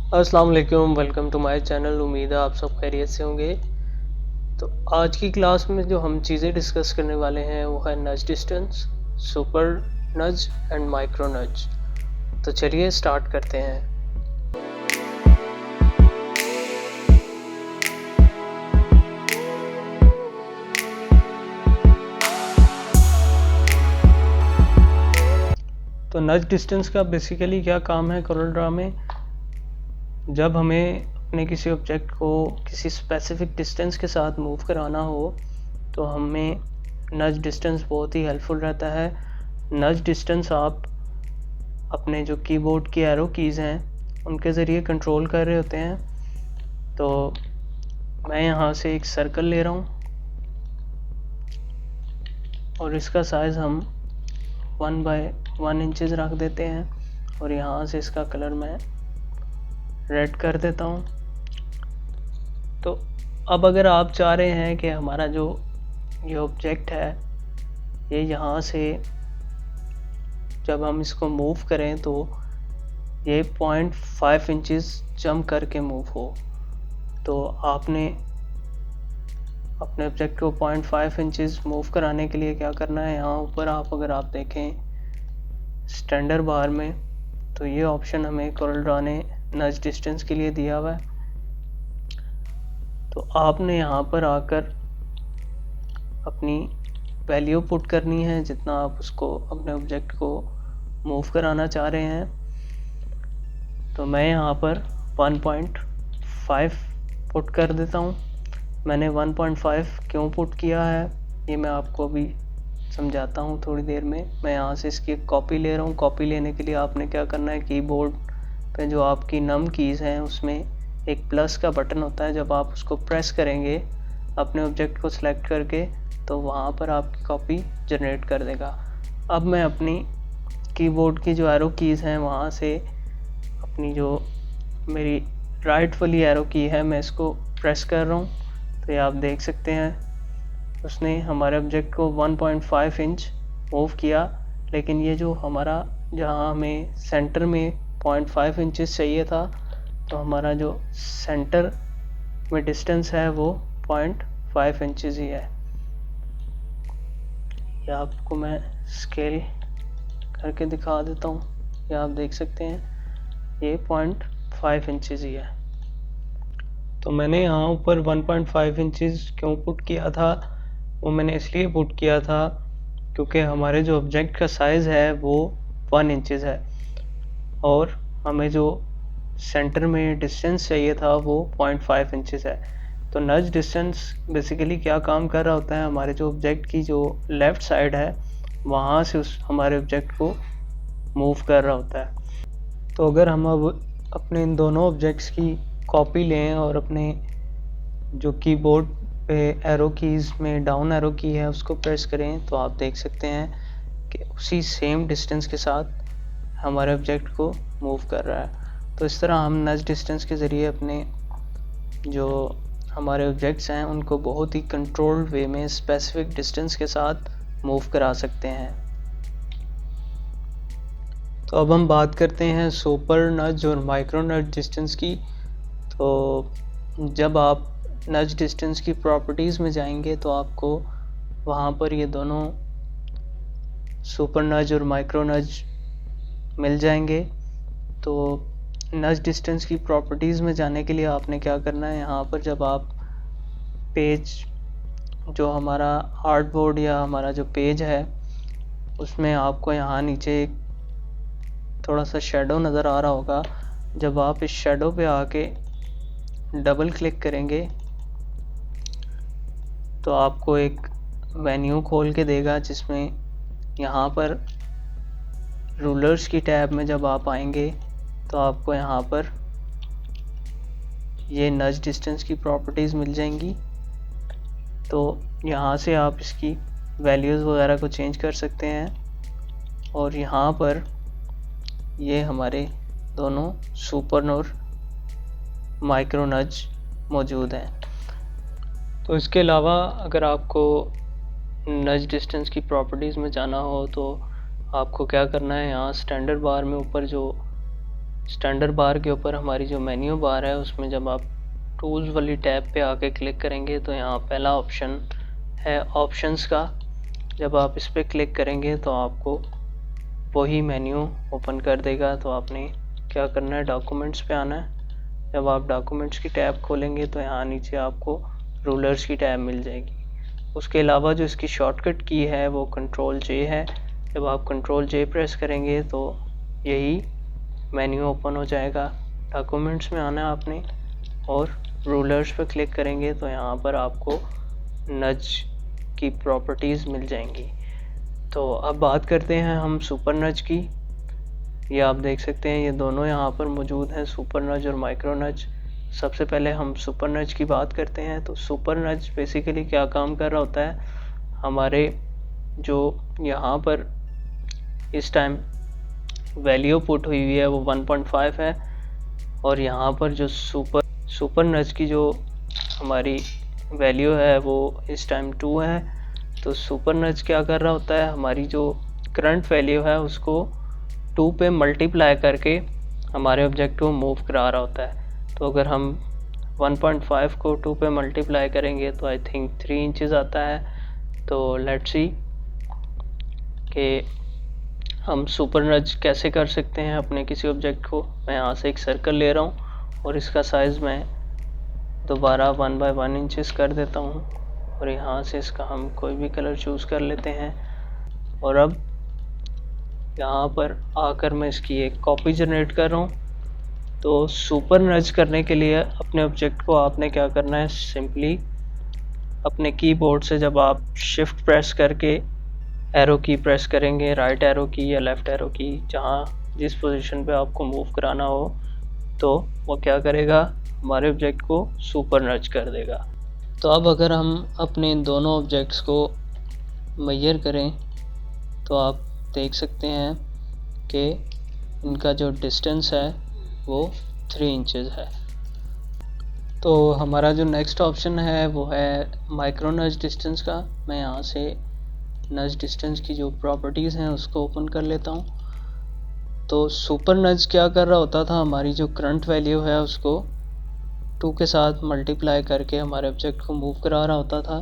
अस्सलाम वालेकुम, welcome to my channel. उम्मीद है आप सब खैरियत से होंगे। तो आज की क्लास में जो हम चीज़ें डिस्कस करने वाले हैं वो है नज डिस्टेंस, सुपर नज एंड माइक्रो नज। तो चलिए स्टार्ट करते हैं। तो नज डिस्टेंस का बेसिकली क्या काम है कोरल ड्रा में, जब हमें अपने किसी ऑब्जेक्ट को किसी स्पेसिफिक डिस्टेंस के साथ मूव कराना हो तो हमें नज डिस्टेंस बहुत ही हेल्पफुल रहता है। नज डिस्टेंस आप अपने जो कीबोर्ड की एरो कीज़ हैं उनके ज़रिए कंट्रोल कर रहे होते हैं। तो मैं यहाँ से एक सर्कल ले रहा हूँ और इसका साइज़ हम 1/1 इंचज़ रख देते हैं और यहाँ से इसका कलर मैं रेड कर देता हूँ। तो अब अगर आप चाह रहे हैं कि हमारा जो ये ऑब्जेक्ट है ये यहाँ से जब हम इसको मूव करें तो ये 0.5 इंचज़ जंप करके मूव हो, तो आपने अपने ऑब्जेक्ट को 0.5 इंचज़ मूव कराने के लिए क्या करना है, यहाँ ऊपर अगर आप देखें स्टैंडर्ड बार में तो ये ऑप्शन हमें कोरल ड्रॉ ने नज डिस्टेंस के लिए दिया हुआ है। तो आपने यहाँ पर आकर अपनी वैल्यू पुट करनी है जितना आप उसको अपने ऑब्जेक्ट को मूव कराना चाह रहे हैं। तो मैं यहाँ पर 1.5 पुट कर देता हूँ। मैंने 1.5 क्यों पुट किया है ये मैं आपको अभी समझाता हूँ थोड़ी देर में। मैं यहाँ से इसकी एक कॉपी ले रहा हूँ। कॉपी लेने के लिए आपने क्या करना है, कीबोर्ड पे जो आपकी नम कीज़ हैं उसमें एक प्लस का बटन होता है, जब आप उसको प्रेस करेंगे अपने ऑब्जेक्ट को सिलेक्ट करके तो वहाँ पर आपकी कॉपी जनरेट कर देगा। अब मैं अपनी कीबोर्ड की जो एरो कीज़ हैं वहाँ से अपनी जो मेरी राइट वाली एरो की है मैं इसको प्रेस कर रहा हूँ। तो ये आप देख सकते हैं उसने हमारे ऑब्जेक्ट को 1.5 इंच मूव किया, लेकिन ये जो हमारा जहाँ हमें सेंटर में 0.5 इंचज़ चाहिए था तो हमारा जो सेंटर में डिस्टेंस है वो 0.5 इंचज़ ही है। ये आपको मैं स्केल करके दिखा देता हूँ। ये आप देख सकते हैं ये 0.5 इंचज़ ही है। तो मैंने यहाँ ऊपर 1.5 इंचज़ क्यों पुट किया था, वो मैंने इसलिए पुट किया था क्योंकि हमारे जो ऑब्जेक्ट का साइज़ है वो 1 इंचज़ है और हमें जो सेंटर में डिस्टेंस चाहिए था वो 0.5 इंचज़ है। तो नज डिस्टेंस बेसिकली क्या काम कर रहा होता है, हमारे जो ऑब्जेक्ट की जो लेफ़्ट साइड है वहाँ से उस हमारे ऑब्जेक्ट को मूव कर रहा होता है। तो अगर हम अब अपने इन दोनों ऑब्जेक्ट्स की कॉपी लें और अपने जो कीबोर्ड पे एरो कीज़ में डाउन एरो की है उसको प्रेस करें तो आप देख सकते हैं कि उसी सेम डिस्टेंस के साथ हमारे ऑब्जेक्ट को मूव कर रहा है। तो इस तरह हम नज डिस्टेंस के ज़रिए अपने जो हमारे ऑब्जेक्ट्स हैं उनको बहुत ही कंट्रोल्ड वे में स्पेसिफिक डिस्टेंस के साथ मूव करा सकते हैं। तो अब हम बात करते हैं सुपर नज और माइक्रो नज डिस्टेंस की। तो जब आप नज डिस्टेंस की प्रॉपर्टीज़ में जाएंगे तो आपको वहाँ पर ये दोनों सुपर नज और माइक्रो नज मिल जाएंगे। तो नज डिस्टेंस की प्रॉपर्टीज़ में जाने के लिए आपने क्या करना है, यहाँ पर जब आप पेज जो हमारा आर्टबोर्ड या हमारा जो पेज है उसमें आपको यहाँ नीचे एक थोड़ा सा शेडो नज़र आ रहा होगा। जब आप इस शेडो पे आके डबल क्लिक करेंगे तो आपको एक मेन्यू खोल के देगा जिसमें यहाँ पर रूलर्स की टैब में जब आप आएंगे तो आपको यहाँ पर ये नज डिस्टेंस की प्रॉपर्टीज़ मिल जाएंगी। तो यहाँ से आप इसकी वैल्यूज़ वगैरह को चेंज कर सकते हैं और यहाँ पर ये हमारे दोनों सुपर और माइक्रो नज मौजूद हैं। तो इसके अलावा अगर आपको नज डिस्टेंस की प्रॉपर्टीज़ में जाना हो तो आपको क्या करना है, यहाँ स्टैंडर्ड बार में ऊपर जो स्टैंडर्ड बार के ऊपर हमारी जो मेन्यू बार है उसमें जब आप टूल्स वाली टैब पे आके क्लिक करेंगे तो यहाँ पहला ऑप्शन है ऑप्शंस का। जब आप इस पर क्लिक करेंगे तो आपको वही मेन्यू ओपन कर देगा। तो आपने क्या करना है, डॉक्यूमेंट्स पे आना है। जब आप डॉक्यूमेंट्स की टैब खोलेंगे तो यहाँ नीचे आपको रूलर्स की टैब मिल जाएगी। उसके अलावा जो इसकी शॉर्टकट की है वो कंट्रोल जे है। जब आप कंट्रोल जे प्रेस करेंगे तो यही मेन्यू ओपन हो जाएगा। डॉक्यूमेंट्स में आना है आपने और रूलर्स पर क्लिक करेंगे तो यहाँ पर आपको नज की प्रॉपर्टीज़ मिल जाएंगी। तो अब बात करते हैं हम सुपर नज की। ये आप देख सकते हैं ये दोनों यहाँ पर मौजूद हैं, सुपर नज और माइक्रो नज। सबसे पहले हम सुपर नज की बात करते हैं। तो सुपर नज बेसिकली क्या काम कर रहा होता है, हमारे जो यहाँ पर इस टाइम वैल्यू पुट हुई हुई है वो 1.5 है और यहाँ पर जो सुपर नज की जो हमारी वैल्यू है वो इस टाइम 2 है। तो सुपर नज क्या कर रहा होता है, हमारी जो करंट वैल्यू है उसको 2 पे मल्टीप्लाई करके हमारे ऑब्जेक्ट को मूव करा रहा होता है। तो अगर हम 1.5 को 2 पे मल्टीप्लाई करेंगे तो आई थिंक 3 इंचज़ आता है। तो लेट्स सी कि हम सुपर नज कैसे कर सकते हैं अपने किसी ऑब्जेक्ट को। मैं यहाँ से एक सर्कल ले रहा हूँ और इसका साइज़ मैं दोबारा 1/1 इंचज़ कर देता हूँ और यहाँ से इसका हम कोई भी कलर चूज़ कर लेते हैं। और अब यहाँ पर आकर मैं इसकी एक कॉपी जनरेट कर रहा हूँ। तो सुपर नज करने के लिए अपने ऑब्जेक्ट को आपने क्या करना है, सिंपली अपने कीबोर्ड से जब आप शिफ्ट प्रेस करके एरो की प्रेस करेंगे, राइट एरो की या लेफ़्ट एरो की, जहाँ जिस पोजीशन पे आपको मूव कराना हो, तो वो क्या करेगा, हमारे ऑब्जेक्ट को सुपर नज कर देगा। तो अब अगर हम अपने दोनों ऑब्जेक्ट्स को मेजर करें तो आप देख सकते हैं कि इनका जो डिस्टेंस है वो 3 इंचज़ है। तो हमारा जो नेक्स्ट ऑप्शन है वो है माइक्रो नज डिस्टेंस का। मैं यहाँ से नज डिस्टेंस की जो प्रॉपर्टीज़ हैं उसको ओपन कर लेता हूँ। तो सुपर नज क्या कर रहा होता था, हमारी जो करंट वैल्यू है उसको 2 के साथ मल्टीप्लाई करके हमारे ऑब्जेक्ट को मूव करा रहा होता था।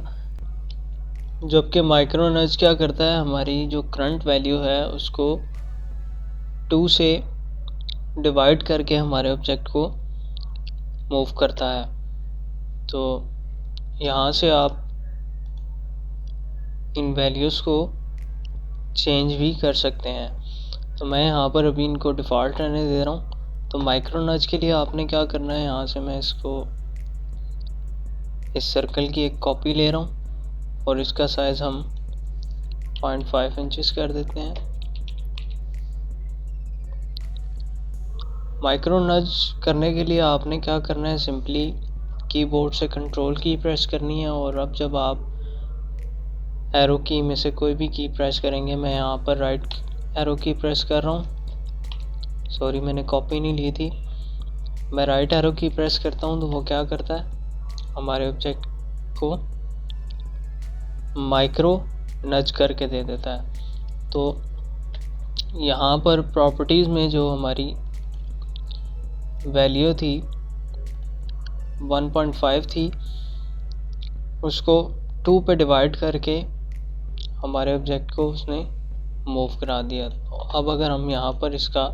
जबकि माइक्रो नज क्या करता है, हमारी जो करंट वैल्यू है उसको 2 से डिवाइड करके हमारे ऑब्जेक्ट को मूव करता है। तो यहाँ से आप इन वैल्यूज़ को चेंज भी कर सकते हैं। तो मैं यहाँ पर अभी इनको डिफ़ॉल्ट रहने दे रहा हूँ। तो माइक्रो नज के लिए आपने क्या करना है, यहाँ से मैं इसको इस सर्कल की एक कॉपी ले रहा हूँ और इसका साइज़ हम 0.5 इंचज़ कर देते हैं। माइक्रो नज करने के लिए आपने क्या करना है, सिंपली कीबोर्ड से कंट्रोल की प्रेस करनी है और अब जब आप एरो की में से कोई भी की प्रेस करेंगे, मैं यहाँ पर राइट एरो की प्रेस कर रहा हूँ, सॉरी मैंने कॉपी नहीं ली थी, मैं राइट एरो की प्रेस करता हूँ तो वो क्या करता है, हमारे ऑब्जेक्ट को माइक्रो नज करके दे देता है। तो यहाँ पर प्रॉपर्टीज़ में जो हमारी वैल्यू थी 1.5 थी, उसको 2 पे डिवाइड करके हमारे ऑब्जेक्ट को उसने मूव करा दिया। तो अब अगर हम यहाँ पर इसका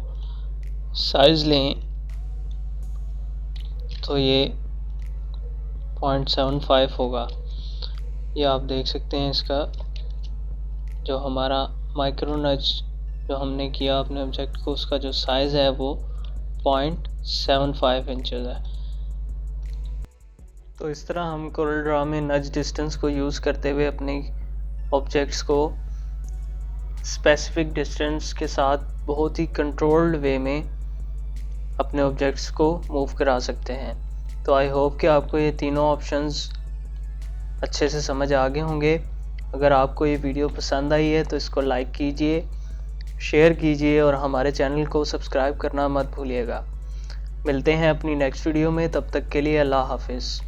साइज़ लें तो ये 0.75 होगा। ये आप देख सकते हैं, इसका जो हमारा माइक्रो नज जो हमने किया अपने ऑब्जेक्ट को, उसका जो साइज़ है वो 0.75 इंचज़ है। तो इस तरह हम कोरल ड्रॉ में नज डिस्टेंस को यूज़ करते हुए अपने ऑब्जेक्ट्स को स्पेसिफिक डिस्टेंस के साथ बहुत ही कंट्रोल्ड वे में अपने ऑब्जेक्ट्स को मूव करा सकते हैं। तो आई होप कि आपको ये तीनों ऑप्शंस अच्छे से समझ आ गए होंगे। अगर आपको ये वीडियो पसंद आई है तो इसको लाइक कीजिए, शेयर कीजिए और हमारे चैनल को सब्सक्राइब करना मत भूलिएगा। मिलते हैं अपनी नेक्स्ट वीडियो में, तब तक के लिए अल्लाह हाफिज़।